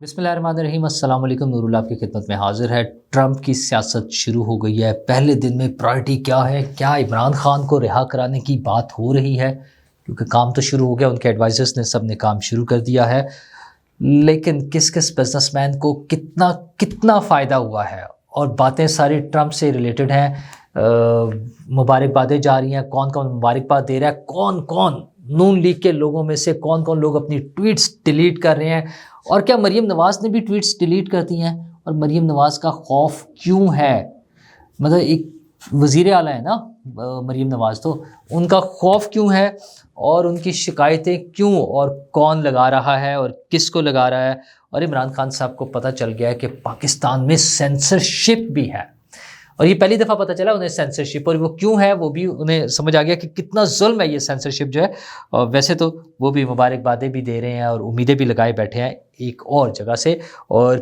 بسم اللہ الرحمن الرحیم۔ السلام علیکم، نور اللہ آپ کی خدمت میں حاضر ہے۔ ٹرمپ کی سیاست شروع ہو گئی ہے۔ پہلے دن میں پرائرٹی کیا ہے؟ کیا عمران خان کو رہا کرانے کی بات ہو رہی ہے؟ کیونکہ کام تو شروع ہو گیا، ان کے ایڈوائزرز نے سب نے کام شروع کر دیا ہے، لیکن کس کس بزنس مین کو کتنا فائدہ ہوا ہے؟ اور باتیں ساری ٹرمپ سے ریلیٹڈ ہیں۔ مبارکبادیں جا رہی ہیں، کون کون مبارکباد دے رہا ہے، کون کون نون لیگ کے لوگوں میں سے کون کون لوگ اپنی ٹویٹس ڈیلیٹ کر رہے ہیں، اور کیا مریم نواز نے بھی ٹویٹس ڈیلیٹ کر دی ہیں؟ اور مریم نواز کا خوف کیوں ہے؟ مطلب ایک وزیر اعلیٰ ہے نا مریم نواز، تو ان کا خوف کیوں ہے اور ان کی شکایتیں کیوں، اور کون لگا رہا ہے اور کس کو لگا رہا ہے؟ اور عمران خان صاحب کو پتہ چل گیا ہے کہ پاکستان میں سینسرشپ بھی ہے، اور یہ پہلی دفعہ پتہ چلا انہیں سینسرشپ، اور وہ کیوں ہے وہ بھی انہیں سمجھ آ گیا کہ کتنا ظلم ہے یہ سینسرشپ جو ہے۔ اور ویسے تو وہ بھی مبارکبادیں بھی دے رہے ہیں اور امیدیں بھی لگائے بیٹھے ہیں ایک اور جگہ سے۔ اور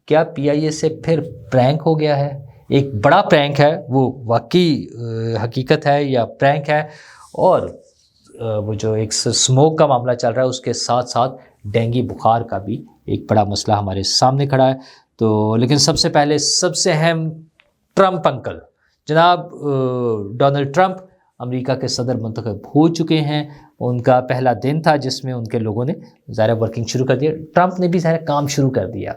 کیا پی آئی اے سے پھر پرینک ہو گیا ہے؟ ایک بڑا پرینک ہے، وہ واقعی حقیقت ہے یا پرینک ہے؟ اور وہ جو ایک سموک کا معاملہ چل رہا ہے، اس کے ساتھ ساتھ ڈینگی بخار کا بھی ایک بڑا مسئلہ ہمارے سامنے کھڑا ہے۔ تو لیکن سب سے پہلے سب سے اہم، ٹرمپ انکل جناب ڈونلڈ ٹرمپ امریکہ کے صدر منتخب ہو چکے ہیں۔ ان کا پہلا دن تھا جس میں ان کے لوگوں نے ظاہر ورکنگ شروع کر دیا، ٹرمپ نے بھی ظاہر کام شروع کر دیا۔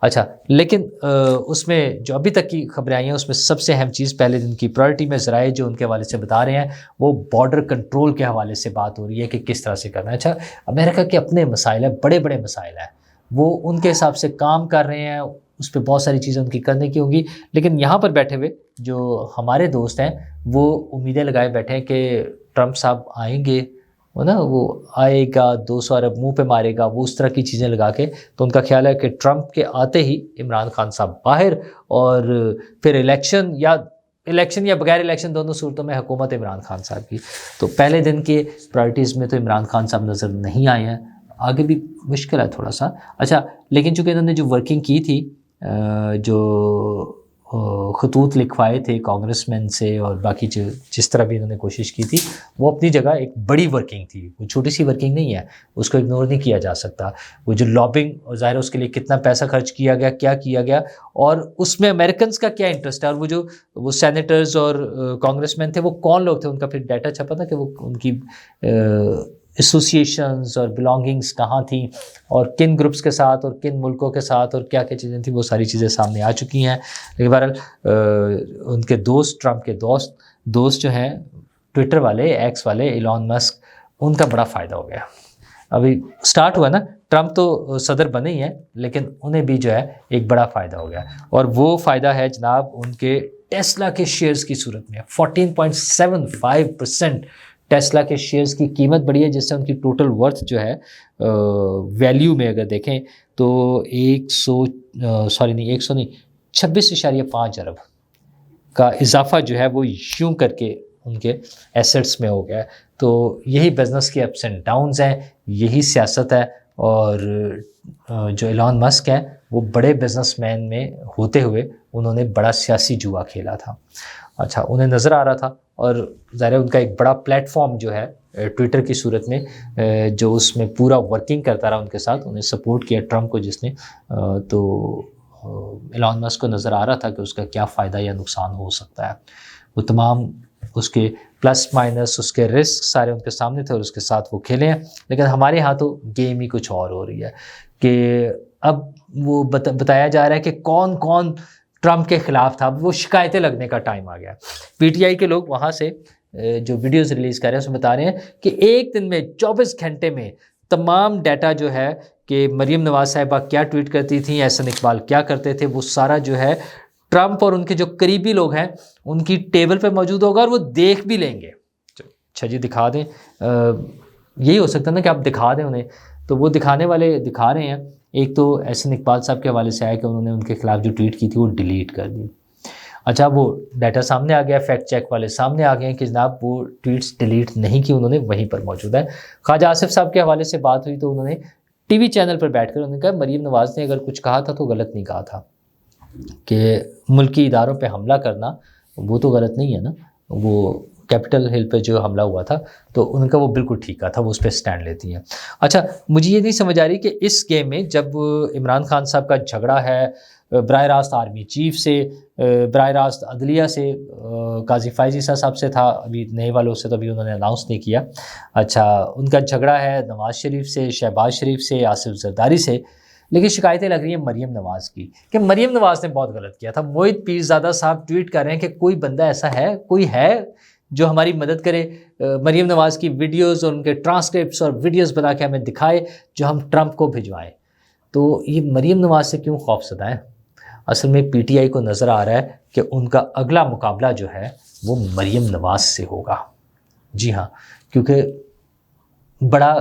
اچھا، لیکن اس میں جو ابھی تک کی خبریں آئی ہیں اس میں سب سے اہم چیز پہلے دن کی پرائرٹی میں ذرائع جو ان کے حوالے سے بتا رہے ہیں، وہ بارڈر کنٹرول کے حوالے سے بات ہو رہی ہے کہ کس طرح سے کرنا ہے۔ اچھا، امریکہ کے اپنے مسائل ہیں، بڑے بڑے مسائل ہیں، وہ ان کے حساب سے کام کر رہے ہیں، اس پہ بہت ساری چیزیں ان کی کرنے کی ہوں گی، لیکن یہاں پر بیٹھے ہوئے جو ہمارے دوست ہیں وہ امیدیں لگائے بیٹھے ہیں کہ ٹرمپ صاحب آئیں گے، وہ آئے گا، 200 ارب منہ پہ مارے گا، وہ اس طرح کی چیزیں لگا کے۔ تو ان کا خیال ہے کہ ٹرمپ کے آتے ہی عمران خان صاحب باہر، اور پھر الیکشن یا بغیر الیکشن، دونوں صورتوں میں حکومت عمران خان صاحب کی۔ تو پہلے دن کے پرائرٹیز میں تو عمران خان صاحب نظر نہیں آئے ہیں، آگے بھی مشکل ہے تھوڑا سا۔ اچھا، لیکن چونکہ انہوں نے جو ورکنگ کی تھی، جو خطوط لکھوائے تھے کانگریس مین سے اور باقی جس طرح بھی انہوں نے کوشش کی تھی، وہ اپنی جگہ ایک بڑی ورکنگ تھی، وہ چھوٹی سی ورکنگ نہیں ہے، اس کو اگنور نہیں کیا جا سکتا۔ وہ جو لابنگ، اور ظاہر ہے اس کے لیے کتنا پیسہ خرچ کیا گیا، کیا کیا گیا، اور اس میں امریکنز کا کیا انٹرسٹ ہے، اور وہ سینیٹرز اور کانگریس مین تھے، وہ کون لوگ تھے، ان کا پھر ڈیٹا چھپا تھا کہ وہ ان کی ایسوسیشنز اور بلانگنگز کہاں تھیں، اور کن گروپس کے ساتھ اور کن ملکوں کے ساتھ، اور کیا کیا چیزیں تھیں، وہ ساری چیزیں سامنے آ چکی ہیں۔ لیکن بہرحال ان کے دوست، ٹرمپ کے دوست جو ہیں ٹویٹر والے، ایکس والے، ایلون مسک، ان کا بڑا فائدہ ہو گیا۔ ابھی سٹارٹ ہوا نا، ٹرمپ تو صدر بنے ہی ہیں، لیکن انہیں بھی جو ہے ایک بڑا فائدہ ہو گیا، اور وہ فائدہ ہے جناب ان کے ٹیسلا کے شیئرز کی صورت میں۔ 14.75% ٹیسلا کے شیئرز کی قیمت بڑھی ہے، جس سے ان کی ٹوٹل ورتھ جو ہے ویلیو میں اگر دیکھیں تو 26.5 ارب کا اضافہ جو ہے وہ یوں کر کے ان کے ایسٹس میں ہو گیا ہے۔ تو یہی بزنس کے اپس اینڈ ڈاؤنز ہیں، یہی سیاست ہے، اور جو ایلون مسک ہیں وہ بڑے بزنس مین میں ہوتے ہوئے انہوں نے بڑا سیاسی جوا کھیلا تھا۔ اچھا، انہیں نظر آ رہا تھا، اور ظاہر ان کا ایک بڑا پلیٹ فارم جو ہے ٹویٹر کی صورت میں، جو اس میں پورا ورکنگ کرتا رہا ان کے ساتھ، انہیں سپورٹ کیا ٹرمپ کو جس نے، تو ایلون مسک کو نظر آ رہا تھا کہ اس کا کیا فائدہ یا نقصان ہو سکتا ہے۔ وہ تمام اس کے پلس مائنس، اس کے رسک سارے ان کے سامنے تھے، اور اس کے ساتھ وہ کھیلے ہیں۔ لیکن ہمارے ہاں تو گیم ہی کچھ اور ہو رہی ہے کہ اب وہ بتایا جا رہا ہے کہ کون کون ٹرمپ کے خلاف تھا، وہ شکایتیں لگنے کا ٹائم آ گیا۔ پی ٹی آئی کے لوگ وہاں سے جو ویڈیوز ریلیز کر رہے ہیں اس میں بتا رہے ہیں کہ ایک دن میں 24 گھنٹے میں تمام ڈیٹا جو ہے کہ مریم نواز صاحبہ کیا ٹویٹ کرتی تھیں، احسن اقبال کیا کرتے تھے، وہ سارا جو ہے ٹرمپ اور ان کے جو قریبی لوگ ہیں ان کی ٹیبل پہ موجود ہوگا، اور وہ دیکھ بھی لیں گے۔ اچھا جی، دکھا دیں، یہی ہو سکتا ہے نا کہ آپ دکھا دیں انہیں، تو وہ دکھانے والے دکھا رہے ہیں۔ ایک تو احسن اقبال صاحب کے حوالے سے آیا کہ انہوں نے ان کے خلاف جو ٹویٹ کی تھی وہ ڈیلیٹ کر دی۔ اچھا، وہ ڈیٹا سامنے آ گیا، فیکٹ چیک والے سامنے آ گئے ہیں کہ جناب وہ ٹویٹس ڈیلیٹ نہیں کی، انہوں نے وہیں پر موجود ہے۔ خواجہ آصف صاحب کے حوالے سے بات ہوئی تو انہوں نے ٹی وی چینل پر بیٹھ کر انہوں نے کہا مریم نواز نے اگر کچھ کہا تھا تو غلط نہیں کہا تھا، کہ ملکی اداروں پہ حملہ کرنا وہ تو غلط نہیں ہے نا، وہ کیپٹل ہل پہ جو حملہ ہوا تھا تو ان کا وہ بالکل ٹھیک تھا، وہ اس پہ سٹینڈ لیتی ہیں۔ اچھا مجھے یہ نہیں سمجھ آ رہی کہ اس گیم میں جب عمران خان صاحب کا جھگڑا ہے براہ راست آرمی چیف سے، براہ راست عدلیہ سے، قاضی فائز عیسیٰ صاحب سے تھا، ابھی نئے والوں سے تو ابھی انہوں نے اناؤنس نہیں کیا، اچھا ان کا جھگڑا ہے نواز شریف سے، شہباز شریف سے، آصف زرداری سے، لیکن شکایتیں لگ رہی ہیں مریم نواز کی کہ مریم نواز نے بہت غلط کیا تھا۔ موہت پیرزادہ صاحب ٹویٹ کر رہے ہیں کہ کوئی بندہ ایسا ہے، کوئی ہے جو ہماری مدد کرے، مریم نواز کی ویڈیوز اور ان کے ٹرانسکرپٹس اور ویڈیوز بنا کے ہمیں دکھائے جو ہم ٹرمپ کو بھجوائیں۔ تو یہ مریم نواز سے کیوں خوف زدہ ہے؟ اصل میں پی ٹی آئی کو نظر آ رہا ہے کہ ان کا اگلا مقابلہ جو ہے وہ مریم نواز سے ہوگا۔ جی ہاں، کیونکہ بڑا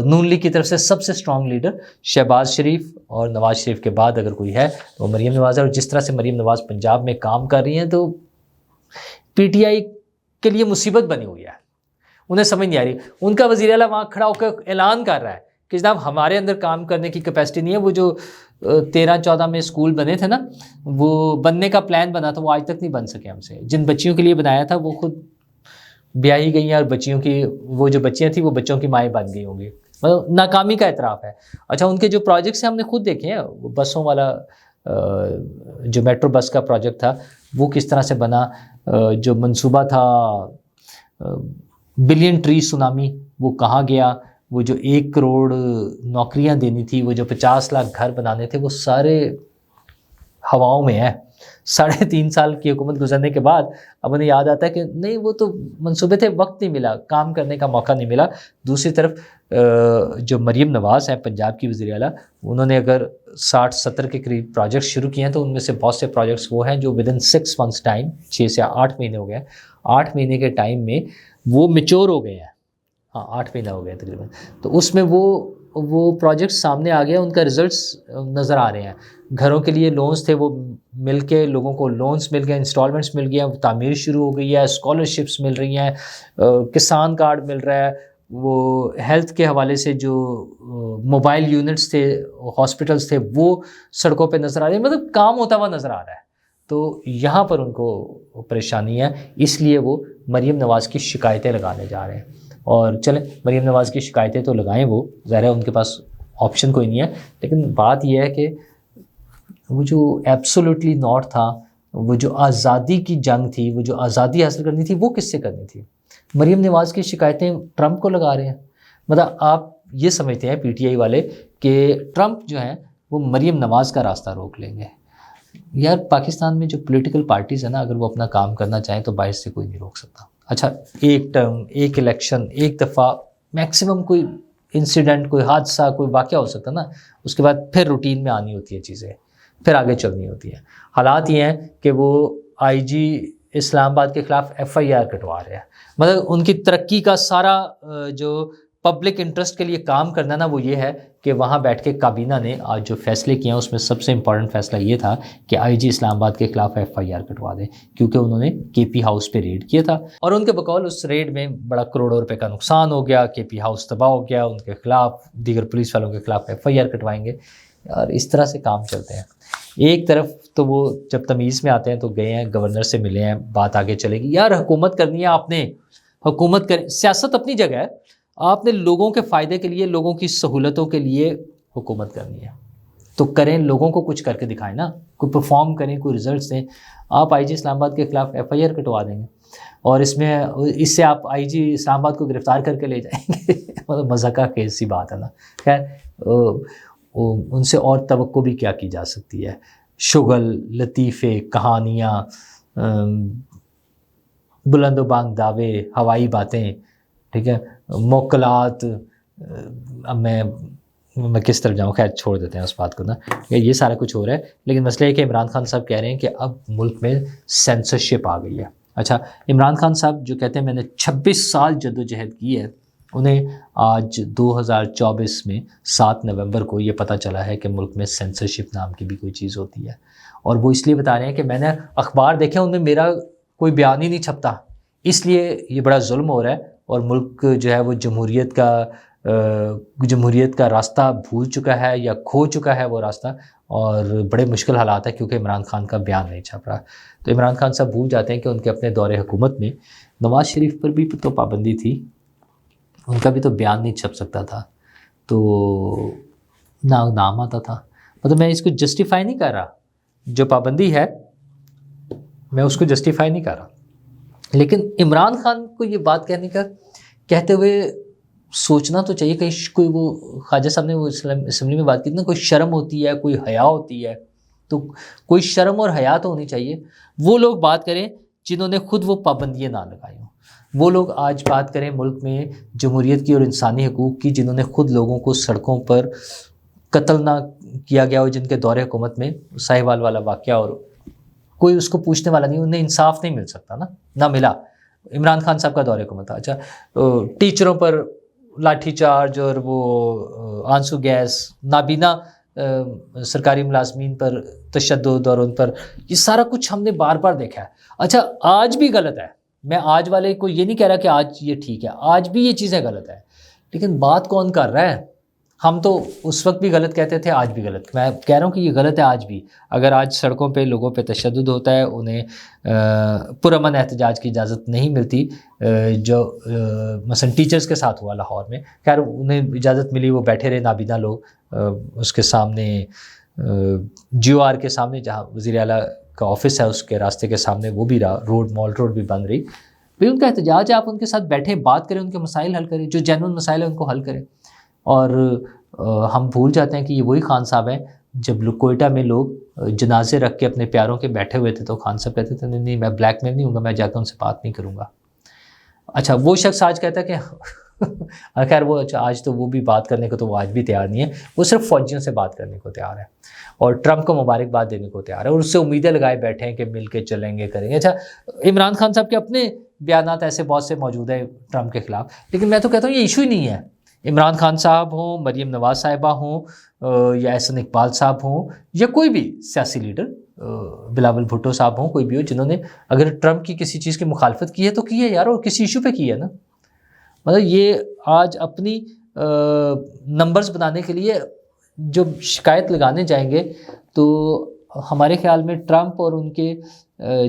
نون لیگ کی طرف سے سب سے اسٹرانگ لیڈر شہباز شریف اور نواز شریف کے بعد اگر کوئی ہے تو وہ مریم نواز ہے، اور جس طرح سے مریم نواز پنجاب میں کام کر رہی ہیں تو پی ٹی آئی کے لیے مصیبت بنی ہوئی ہے۔ انہیں سمجھ نہیں آ رہی، ان کا وزیر اعلیٰ وہاں کھڑا ہو کر اعلان کر رہا ہے کہ جناب ہمارے اندر کام کرنے کی کیپیسٹی نہیں ہے، وہ جو 13-14 میں اسکول بنے تھے نا، وہ بننے کا پلان بنا تھا، وہ آج تک نہیں بن سکے ہم سے۔ جن بچیوں کے لیے بنایا تھا وہ خود بیاہی گئی ہیں، اور بچیوں کی وہ جو بچیاں تھیں وہ بچوں کی مائیں بن گئی ہوں گی، مطلب ناکامی کا اعتراف ہے۔ اچھا ان کے جو پروجیکٹس ہیں ہم نے خود دیکھے ہیں، وہ بسوں والا جو میٹرو بس کا پروجیکٹ تھا وہ کس طرح سے بنا، جو منصوبہ تھا بلین ٹری سونامی وہ کہاں گیا، وہ جو 1 کروڑ نوکریاں دینی تھی، وہ جو 50 لاکھ گھر بنانے تھے، وہ سارے ہواؤں میں ہیں۔ 3.5 سال کی حکومت گزرنے کے بعد اب انہیں یاد آتا ہے کہ نہیں وہ تو منصوبے تھے، وقت نہیں ملا، کام کرنے کا موقع نہیں ملا۔ دوسری طرف جو مریم نواز ہیں پنجاب کی وزیر اعلیٰ، انہوں نے اگر 60-70 کے قریب پروجیکٹس شروع کیے ہیں تو ان میں سے بہت سے پروجیکٹس وہ ہیں جو ودن 6 months ٹائم، 6 سے 8 مہینے ہو گئے ہیں، 8 مہینے کے ٹائم میں وہ میچور ہو گئے ہیں۔ ہاں 8 مہینہ ہو گیا تقریباً، تو اس میں وہ پروجیکٹ سامنے آ گیا، ان کا ریزلٹس نظر آ رہے ہیں۔ گھروں کے لیے لونز تھے وہ مل کے لوگوں کو لونز مل گئے، انسٹالمنٹس مل گیا، تعمیر شروع ہو گئی ہے، اسکالرشپس مل رہی ہیں، کسان کارڈ مل رہا ہے، وہ ہیلتھ کے حوالے سے جو موبائل یونٹس تھے، ہاسپٹلس تھے، وہ سڑکوں پہ نظر آ رہے ہیں، مطلب کام ہوتا ہوا نظر آ رہا ہے۔ تو یہاں پر ان کو پریشانی ہے، اس لیے وہ مریم نواز کی شکایتیں لگانے جا رہے ہیں۔ اور چلیں مریم نواز کی شکایتیں تو لگائیں، وہ ظاہر ہے ان کے پاس آپشن کوئی نہیں ہے، لیکن بات یہ ہے کہ وہ جو ایبسولوٹلی ناٹ تھا، وہ جو آزادی کی جنگ تھی، وہ جو آزادی حاصل کرنی تھی، وہ کس سے کرنی تھی؟ مریم نواز کی شکایتیں ٹرمپ کو لگا رہے ہیں۔ مطلب آپ یہ سمجھتے ہیں پی ٹی آئی والے کہ ٹرمپ جو ہیں وہ مریم نواز کا راستہ روک لیں گے؟ یار پاکستان میں جو پولیٹیکل پارٹیز ہیں نا، اگر وہ اپنا کام کرنا چاہیں تو باعث سے کوئی نہیں روک سکتا۔ اچھا ایک ٹرم، ایک الیکشن، ایک دفعہ میکسیمم کوئی انسیڈنٹ، کوئی حادثہ، کوئی واقعہ ہو سکتا ہے نا، اس کے بعد پھر روٹین میں آنی ہوتی ہے چیزیں، پھر آگے چلنی ہوتی ہیں۔ حالات یہ ہیں کہ وہ آئی جی اسلام آباد کے خلاف FIR کٹوا رہے ہیں، مطلب ان کی ترقی کا سارا جو پبلک انٹرسٹ کے لیے کام کرنا نا، وہ یہ ہے کہ وہاں بیٹھ کے کابینہ نے آج جو فیصلے کیے ہیں اس میں سب سے امپورٹنٹ فیصلہ یہ تھا کہ آئی جی اسلام آباد کے خلاف FIR کٹوا دیں، کیونکہ انہوں نے KP ہاؤس پہ ریڈ کیا تھا، اور ان کے بقول اس ریڈ میں بڑا کروڑوں روپے کا نقصان ہو گیا، KP ہاؤس تباہ ہو گیا، ان کے خلاف دیگر پولیس والوں کے خلاف FIR کٹوائیں گے، اور اس طرح سے کام چلتے ہیں۔ ایک طرف تو وہ جب تمیز میں آتے ہیں تو گئے ہیں گورنر سے ملے ہیں، بات آگے چلے گی، یار حکومت کرنی ہے آپ نے، حکومت کر، سیاست اپنی جگہ ہے، آپ نے لوگوں کے فائدے کے لیے، لوگوں کی سہولتوں کے لیے حکومت کرنی ہے تو کریں، لوگوں کو کچھ کر کے دکھائیں نا، کوئی پرفارم کریں، کوئی ریزلٹس دیں۔ آپ آئی جی اسلام آباد کے خلاف FIR کٹوا دیں گے اور اس سے آپ آئی جی اسلام آباد کو گرفتار کر کے لے جائیں گے، مطلب مذاق خیز سی بات ہے نا۔ خیر ان سے اور توقع بھی کیا کی جا سکتی ہے؟ شغل، لطیفے، کہانیاں، بلند و بانگ دعوے، ہوائی باتیں، ٹھیک ہے، موکلات، اب میں کس طرف جاؤں، خیر چھوڑ دیتے ہیں اس بات کو نا، یہ سارا کچھ ہو رہا ہے، لیکن مسئلہ ہے کہ عمران خان صاحب کہہ رہے ہیں کہ اب ملک میں سینسرشپ آ گئی ہے۔ اچھا عمران خان صاحب جو کہتے ہیں میں نے 26 سال جدوجہد کی ہے، انہیں آج 2024 میں 7 نومبر کو یہ پتہ چلا ہے کہ ملک میں سینسرشپ نام کی بھی کوئی چیز ہوتی ہے، اور وہ اس لیے بتا رہے ہیں کہ میں نے اخبار دیکھے، ان میں میرا کوئی بیان ہی نہیں چھپتا، اس لیے یہ بڑا ظلم ہو رہا ہے، اور ملک جو ہے وہ جمہوریت کا جمہوریت کا راستہ بھول چکا ہے یا کھو چکا ہے وہ راستہ، اور بڑے مشکل حالات ہیں کیونکہ عمران خان کا بیان نہیں چھپ رہا۔ تو عمران خان صاحب بھول جاتے ہیں کہ ان کے اپنے دور حکومت میں نواز شریف پر بھی تو پابندی تھی، ان کا بھی تو بیان نہیں چھپ سکتا تھا، تو نہ نام آتا تھا۔ مطلب میں اس کو جسٹیفائی نہیں کر رہا، جو پابندی ہے میں اس کو جسٹیفائی نہیں کر رہا، لیکن عمران خان کو یہ بات کہتے ہوئے سوچنا تو چاہیے کہ کوئی، وہ خواجہ صاحب نے وہ اسمبلی میں بات کی نا، کوئی شرم ہوتی ہے، کوئی حیا ہوتی ہے، تو کوئی شرم اور حیا تو ہونی چاہیے۔ وہ لوگ بات کریں جنہوں نے خود وہ پابندیاں نہ لگائی ہوں، وہ لوگ آج بات کریں ملک میں جمہوریت کی اور انسانی حقوق کی، جنہوں نے خود لوگوں کو سڑکوں پر قتل نہ کیا گیا ہو، جن کے دور حکومت میں ساہیوال والا واقعہ، اور کوئی اس کو پوچھنے والا نہیں، انہیں انصاف نہیں مل سکتا نا، نہ ملا۔ عمران خان صاحب کا دور حکومت تھا، اچھا ٹیچروں پر لاٹھی چارج اور وہ آنسو گیس، نابینا سرکاری ملازمین پر تشدد، اور ان پر یہ سارا کچھ ہم نے بار بار دیکھا ہے۔ اچھا آج بھی غلط ہے، میں آج والے کو یہ نہیں کہہ رہا کہ آج یہ ٹھیک ہے، آج بھی یہ چیزیں غلط ہیں، لیکن بات کون کر رہا ہے؟ ہم تو اس وقت بھی غلط کہتے تھے، آج بھی غلط، میں کہہ رہا ہوں کہ یہ غلط ہے آج بھی۔ اگر آج سڑکوں پہ لوگوں پہ تشدد ہوتا ہے، انہیں پرامن احتجاج کی اجازت نہیں ملتی، جو مثلا ٹیچرز کے ساتھ ہوا لاہور میں، خیر انہیں اجازت ملی، وہ بیٹھے رہے نابینا لوگ اس کے سامنے، جی او آر کے سامنے جہاں وزیر اعلیٰ کا آفس ہے اس کے راستے کے سامنے، وہ بھی رہا، مال روڈ بھی بند رہی۔ بھئی ان کا احتجاج ہے، آپ ان کے ساتھ بیٹھیں، بات کریں، ان کے مسائل حل کریں، جو جینوئن مسائل ہیں ان کو حل کریں۔ اور ہم بھول جاتے ہیں کہ یہ وہی خان صاحب ہیں جب کوئٹہ میں لوگ جنازے رکھ کے اپنے پیاروں کے بیٹھے ہوئے تھے، تو خان صاحب کہتے تھے نہیں میں بلیک میل نہیں ہوں گا، میں جا کے ان سے بات نہیں کروں گا۔ اچھا وہ شخص آج کہتا ہے کہ خیر وہ اچھا آج تو وہ بھی بات کرنے کو تو وہ آج بھی تیار نہیں ہے، وہ صرف فوجیوں سے بات کرنے کو تیار ہے اور ٹرمپ کو مبارکباد دینے کو تیار ہے، اور اس سے امیدیں لگائے بیٹھے ہیں کہ مل کے چلیں گے کریں گے۔ اچھا عمران خان صاحب کے اپنے بیانات ایسے بہت سے موجود ہیں ٹرمپ کے خلاف، لیکن میں تو کہتا ہوں یہ ایشو ہی نہیں ہے۔ عمران خان صاحب ہوں، مریم نواز صاحبہ ہوں، یا احسن اقبال صاحب ہوں، یا کوئی بھی سیاسی لیڈر، بلاول بھٹو صاحب ہوں، کوئی بھی ہو، جنہوں نے اگر ٹرمپ کی کسی چیز کی مخالفت کی ہے تو کی ہے یار، اور کسی ایشو پہ کی ہے نا۔ مطلب یہ آج اپنی نمبرز بنانے کے لیے جو شکایت لگانے جائیں گے، تو ہمارے خیال میں ٹرمپ اور ان کے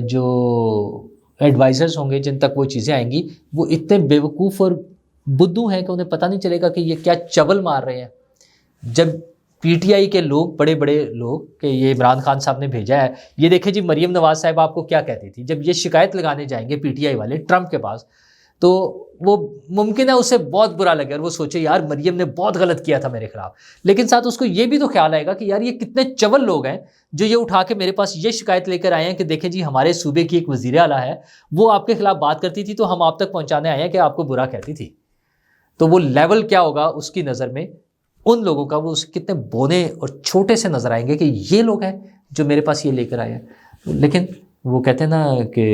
جو ایڈوائزرز ہوں گے جن تک وہ چیزیں آئیں گی، وہ اتنے بیوقوف اور بدھو ہیں کہ انہیں پتہ نہیں چلے گا کہ یہ کیا چول مار رہے ہیں۔ جب پی ٹی آئی کے لوگ، بڑے بڑے لوگ، کہ یہ عمران خان صاحب نے بھیجا ہے، یہ دیکھیں جی مریم نواز صاحب آپ کو کیا کہتی تھی، جب یہ شکایت لگانے جائیں گے پی ٹی آئی والے ٹرمپ کے پاس، تو وہ ممکن ہے اسے بہت برا لگے اور وہ سوچے یار مریم نے بہت غلط کیا تھا میرے خلاف، لیکن ساتھ اس کو یہ بھی تو خیال آئے گا کہ یار یہ کتنے چول لوگ ہیں جو یہ اٹھا کے میرے پاس یہ شکایت لے کر آئے ہیں کہ دیکھیں جی ہمارے صوبے کی ایک وزیر اعلیٰ ہے، وہ آپ کے خلاف بات کرتی تھی تو ہم آپ تک پہنچانے آئے ہیں کہ آپ کو برا کہتی تھی۔ تو وہ لیول کیا ہوگا اس کی نظر میں ان لوگوں کا، وہ کتنے بونے اور چھوٹے سے نظر آئیں گے کہ یہ لوگ ہیں جو میرے پاس یہ لے کر آئے ہیں۔ لیکن وہ کہتے ہیں نا کہ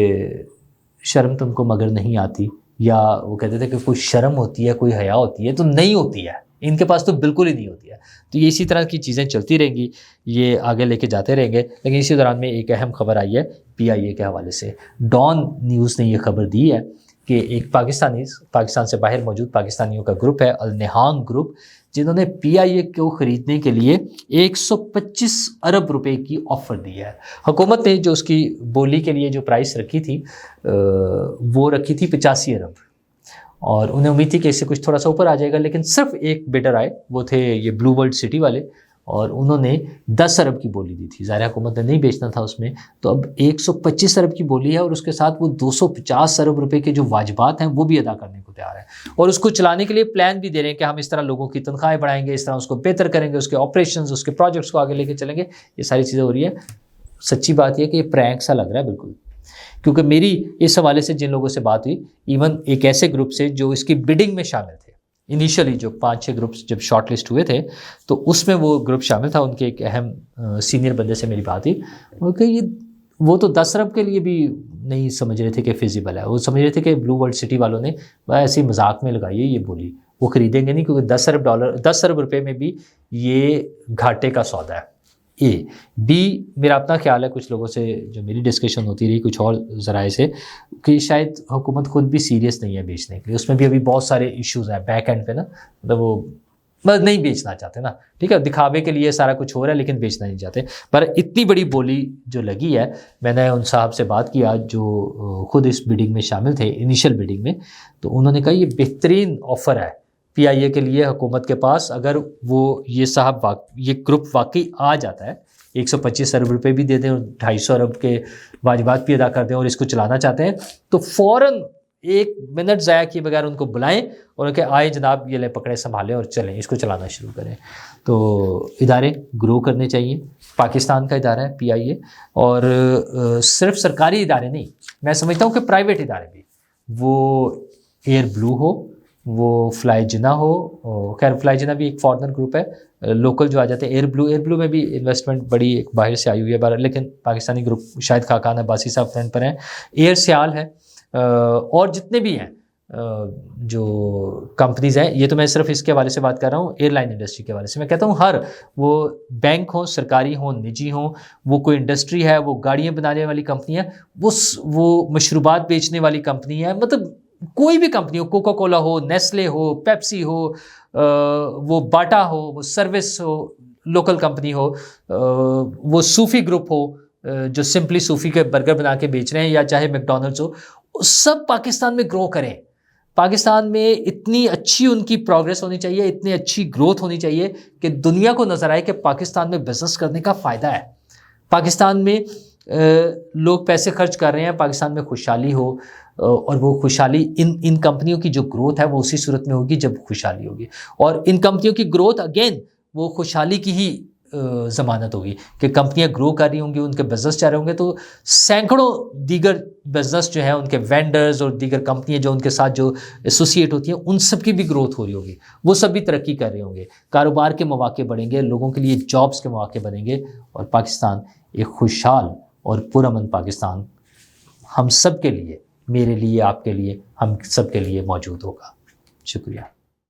شرم تم کو مگر نہیں آتی، یا وہ کہتے تھے کہ کوئی شرم ہوتی ہے، کوئی حیا ہوتی ہے، تو نہیں ہوتی ہے، ان کے پاس تو بالکل ہی نہیں ہوتی ہے۔ تو یہ اسی طرح کی چیزیں چلتی رہیں گی، یہ آگے لے کے جاتے رہیں گے۔ لیکن اسی دوران میں ایک اہم خبر آئی ہے پی آئی اے کے حوالے سے، ڈان نیوز نے یہ خبر دی ہے کہ ایک پاکستان سے باہر موجود پاکستانیوں کا گروپ ہے النہانگ گروپ، جنہوں نے پی آئی اے کو خریدنے کے لیے 125 ارب روپے کی آفر دی ہے۔ حکومت نے جو اس کی بولی کے لیے جو پرائس رکھی تھی وہ رکھی تھی 85 ارب، اور انہیں امید تھی کہ اس سے کچھ تھوڑا سا اوپر آ جائے گا، لیکن صرف ایک بیڈر آئے، وہ تھے یہ بلو ورلڈ سٹی والے، اور انہوں نے 10 ارب کی بولی دی تھی۔ ظاہر حکومت نے نہیں بیچنا تھا اس میں، تو اب 125 ارب کی بولی ہے، اور اس کے ساتھ وہ 250 ارب روپے کے جو واجبات ہیں وہ بھی ادا کرنے کو تیار ہے، اور اس کو چلانے کے لیے پلان بھی دے رہے ہیں کہ ہم اس طرح لوگوں کی تنخواہیں بڑھائیں گے، اس طرح اس کو بہتر کریں گے، اس کے آپریشنز، اس کے پروجیکٹس کو آگے لے کے چلیں گے۔ یہ ساری چیزیں ہو رہی ہیں۔ سچی بات یہ ہے کہ یہ پرینک سا لگ رہا ہے بالکل، کیونکہ میری اس حوالے سے جن لوگوں سے بات ہوئی، ایون ایک ایسے گروپ سے جو اس کی بڈنگ میں شامل تھے، انیشلی جو 5-6 گروپس جب شارٹ لسٹ ہوئے تھے تو اس میں وہ گروپ شامل تھا، ان کے ایک اہم سینئر بندے سے میری بات ہوئی کہ وہ تو 10 ارب کے لیے بھی نہیں سمجھ رہے تھے کہ فیزیبل ہے، وہ سمجھ رہے تھے کہ بلو ورلڈ سٹی والوں نے ایسے ہی مذاق میں لگائی ہے یہ بولی، وہ خریدیں گے نہیں، کیونکہ 10 ارب روپے میں بھی یہ گھاٹے کا سودا ہے۔ اے. بی میرا اپنا خیال ہے کچھ لوگوں سے جو میری ڈسکشن ہوتی رہی کچھ اور ذرائع سے کہ شاید حکومت خود بھی سیریس نہیں ہے بیچنے کے لیے. اس میں بھی ابھی بہت سارے ایشوز ہیں بیک اینڈ پہ نا, مطلب وہ نہیں بیچنا چاہتے نا, ٹھیک ہے, دکھاوے کے لیے سارا کچھ ہو رہا ہے لیکن بیچنا نہیں چاہتے. پر اتنی بڑی بولی جو لگی ہے, میں نے ان صاحب سے بات کیا جو خود اس بیڈنگ میں شامل تھے انیشیل بیڈنگ میں, تو انہوں نے کہا یہ بہترین آفر ہے پی آئی اے کے لیے حکومت کے پاس. اگر وہ یہ گروپ واقعی آ جاتا ہے 125 ارب روپے بھی دے دیں اور 250 ارب کے واجبات بھی ادا کر دیں اور اس کو چلانا چاہتے ہیں, تو فوراً 1 منٹ ضائع کیے بغیر ان کو بلائیں اور ان کے آئے جناب یہ لے پکڑے سنبھالیں اور چلیں اس کو چلانا شروع کریں. تو ادارے گرو کرنے چاہیے. پاکستان کا ادارہ ہے پی آئی اے, اور صرف سرکاری ادارے نہیں, میں سمجھتا ہوں کہ پرائیویٹ ادارے بھی, وہ ایئر بلو ہو, وہ فلائی جنا ہو, خیر فلائی جنا بھی ایک فارنر گروپ ہے, لوکل جو آ جاتے ہیں ایئر بلو میں بھی انویسٹمنٹ بڑی ایک باہر سے آئی ہوئی ہے لیکن پاکستانی گروپ شاہد خاقان عباسی صاحب فرنٹ پر ہیں, ایئر سیال ہے, اور جتنے بھی ہیں جو کمپنیز ہیں. یہ تو میں صرف اس کے حوالے سے بات کر رہا ہوں, ایئر لائن انڈسٹری کے حوالے سے میں کہتا ہوں ہر وہ بینک ہوں, سرکاری ہوں, نجی ہوں, وہ کوئی انڈسٹری ہے, وہ گاڑیاں بنانے والی کمپنی ہے, وہ مشروبات بیچنے والی کمپنی ہے, مطلب کوئی بھی کمپنی ہو, کوکا کولا ہو, نیسلے ہو, پیپسی ہو, وہ باٹا ہو, وہ سروس ہو, لوکل کمپنی ہو, وہ صوفی گروپ ہو جو سمپلی صوفی کے برگر بنا کے بیچ رہے ہیں, یا چاہے میک ڈونلڈس ہو, سب پاکستان میں گرو کریں. پاکستان میں اتنی اچھی ان کی پروگریس ہونی چاہیے, اتنی اچھی گروتھ ہونی چاہیے کہ دنیا کو نظر آئے کہ پاکستان میں بزنس کرنے کا فائدہ ہے. پاکستان میں لوگ پیسے خرچ کر رہے ہیں, پاکستان میں خوشحالی ہو, اور وہ خوشحالی ان کمپنیوں کی جو گروتھ ہے وہ اسی صورت میں ہوگی جب خوشحالی ہوگی, اور ان کمپنیوں کی گروتھ اگین وہ خوشحالی کی ہی ضمانت ہوگی کہ کمپنیاں گرو کر رہی ہوں گی, ان کے بزنس چل رہے ہوں گے, تو سینکڑوں دیگر بزنس جو ہیں ان کے وینڈرز اور دیگر کمپنیاں جو ان کے ساتھ جو ایسوسیٹ ہوتی ہیں ان سب کی بھی گروتھ ہو رہی ہوگی, وہ سب بھی ترقی کر رہے ہوں گے, کاروبار کے مواقع بڑھیں گے, لوگوں کے لیے جابس کے مواقع بنیں گے, اور پاکستان ایک خوشحال اور پرامن پاکستان ہم سب کے لیے, میرے لیے, آپ کے لیے, ہم سب کے لیے موجود ہوگا. شکریہ.